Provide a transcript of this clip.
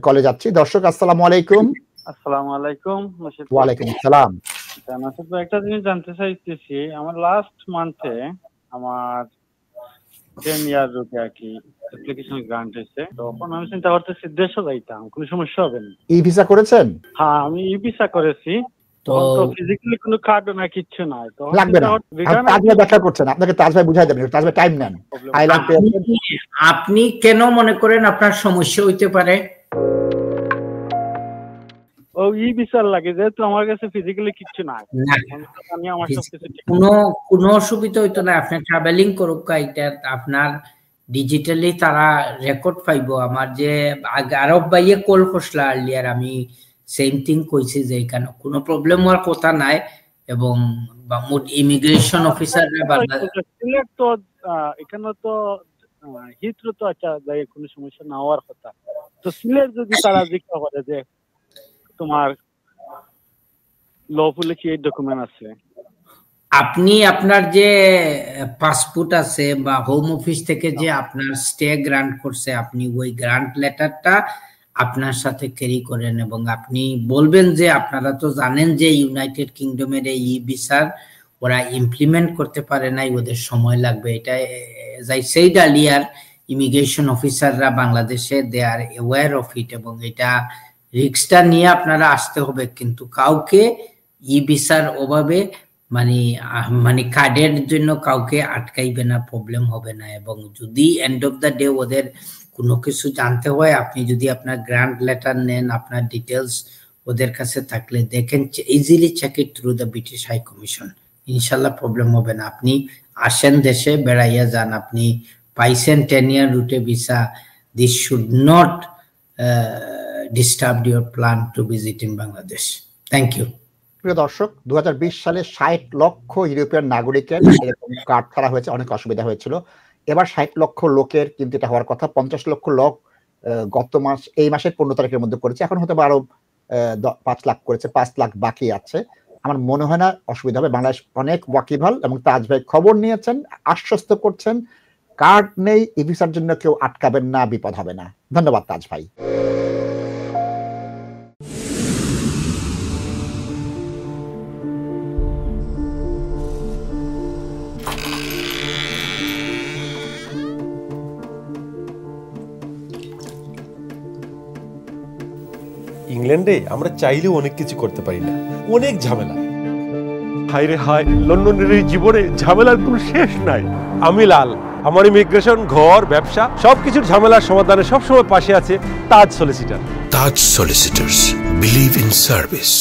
কলে যাচ্ছি। দর্শক আসসালামু আলাইকুম। আসসালামু আলাইকুম। ওয়া আলাইকুম আসসালাম। নাসির ভাই, একটা জিনিস জানতে চাইতেছি। আমার লাস্ট মান্থে আমার 10 ইয়ার রুপে আর কি অ্যাপ্লিকেশন গ্রান্ট হয়েছে। তখন আমি চিন্তা করতেছি দেশে যাইতাম, কোনো সমস্যা হবে না। ই ভিসা করেছেন? হ্যাঁ, আমি ই ভিসা করেছি। তো ফিজিক্যালি কোনো কার্ড না, কিচ্ছু নাই। তো লাগবে না। তাজ ভাই দেখা করছেন, আপনাকে তাজ ভাই বুঝাই দেবেন। তাজ ভাই টাইম নেন। আপনি কেন মনে করেন আপনার সমস্যা হইতে পারে? ও ই ভিসার লাগে, যেহেতু আমার কাছে ফিজিক্যালি কিচ্ছু নাই। আমি আমার সবকিছু কোনো অসুবিধা হইতো না। আপনি ট্রাভেলিং করুক, এটা আপনার ডিজিটালি তারা রেকর্ড পাইব। আমার যে আরব ভাইয়ে কল করছিল আর্লিয়ার, আমি সেম থিং কইছি যে এখানে কোনো প্রবলেম হওয়ার কথা নাই। এবং ইমিগ্রেশন অফিসাররা সিলেট তো এখানে তো হিথ্রো তো আচ্ছা যাই, কোনো সমস্যা না হওয়ার কথা। তো সিলেট যদি তারা জিজ্ঞাসা করে যে তোমার লফুলি কি ডকুমেন্ট আছে, আপনি আপনার যে পাসপোর্ট আছে বা হোম অফিস থেকে যে আপনার স্টে গ্রান্ট করছে, আপনি ওই গ্রান্ট লেটারটা আপনার সাথে ক্যারি করেন এবং আপনি বলবেন যে আপনারা তো জানেন যে ইউনাইটেড কিংডমের এই ভিসার ওরা ইমপ্লিমেন্ট করতে পারে নাই, ওদের সময় লাগবে। এটা যাই সেই ডালিয়ার ইমিগ্রেশন অফিসাররা বাংলাদেশে দে আর অ্যাওয়্যার অফ ইট এবং এটা রিস্কটা নিয়ে আপনারা আসতে হবে। কিন্তু কাউকে ই ভিসার অভাবে মানে কার্ডের জন্য কাউকে আটকাইবে না, প্রবলেম হবে না। এবং যদি এন্ড অফ দ্য ডে ওদের কোনো কিছু জানতে হয়, আপনি যদি আপনার গ্রান্ট লেটার নেন, আপনার ডিটেলস ওদের কাছে থাকলে দেখেন easily check it through the British High Commission. ইনশাল্লাহ প্রবলেম হবে না। আপনি আসেন, দেশে বেড়াইয়া যান, আপনি পাইছেন 10 ইয়ার রুটে visa. This should not disturb your plan to visit in Bangladesh. Thank you. প্রিয় দর্শক, 2020 সালে 60 লক্ষ ইউরোপিয়ান নাগরিকের এরকম কার্ড ছাড়া হয়েছে, অনেক অসুবিধা হয়েছিল। এবার 60 লক্ষ লোকের কিন্তু এটা হওয়ার কথা। 50 লক্ষ লোক গত মাস, এই মাসের 15 তারিখের মধ্যে করেছে। এখন হয়তো আরো 5 লাখ করেছে, 5 লাখ বাকি আছে। আমার মনে হয় না অসুবিধা হবে। বাংলাদেশ অনেক ওয়াকিবহাল এবং তাজ ভাই খবর নিয়েছেন, আশ্বস্ত করছেন কার্ড নেই, ই ভিসার জন্য কেউ আটকাবেন না, বিপদ হবে না। ধন্যবাদ তাজ ভাই। ইংল্যান্ডে আমরা চাইলেও অনেক কিছু করতে পারি না, অনেক ঝামেলা। হায় রে হায়, লন্ডনের এই জীবনে ঝামেলার কোনো শেষ নাই। আমি লাল, আমার ইমিগ্রেশন, ঘর, ব্যবসা সবকিছুর ঝামেলার সমাধানে সবসময় পাশে আছে Taj solicitor. Taj solicitors, believe in service.